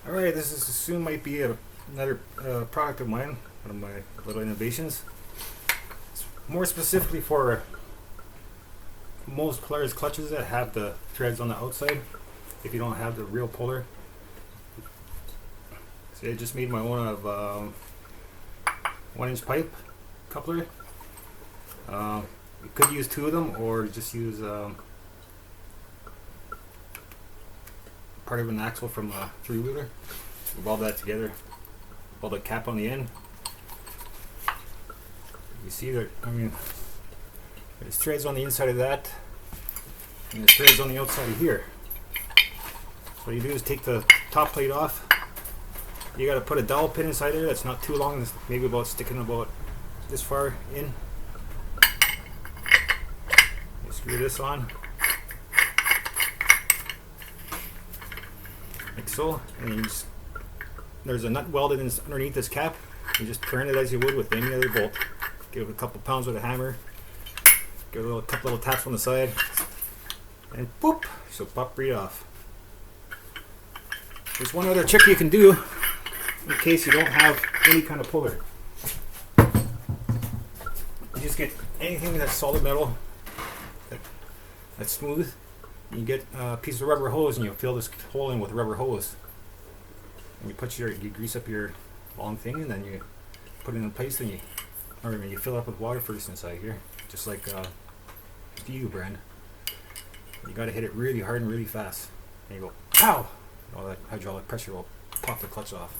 Alright, this is soon might be another product of mine, one of my little innovations. It's more specifically for most Polaris clutches that have the threads on the outside. If you don't have the real polar, see, I just made my own of 1-inch pipe coupler. You could use 2 of them, or just use part of an axle from a 3-wheeler. Weld that together, weld a cap on the end. You see that, I mean, there's threads on the inside of that, and there's threads on the outside of here. What you do is take the top plate off. You got to put a dowel pin inside there that's not too long, it's maybe about sticking about this far in. You screw this on, like so, and you just, there's a nut welded in underneath this cap. You just turn it as you would with any other bolt. Give it a couple pounds with a hammer. Give it a couple little taps on the side, and boop, so pop right off. There's one other trick you can do in case you don't have any kind of puller. You just get anything that's solid metal, that's smooth. You get a piece of rubber hose and you fill this hole in with rubber hose. And you grease up your long thing, and then you put it in place, and you fill it up with water first inside here, just like the brand. You got to hit it really hard and really fast, and you go pow. All that hydraulic pressure will pop the clutch off.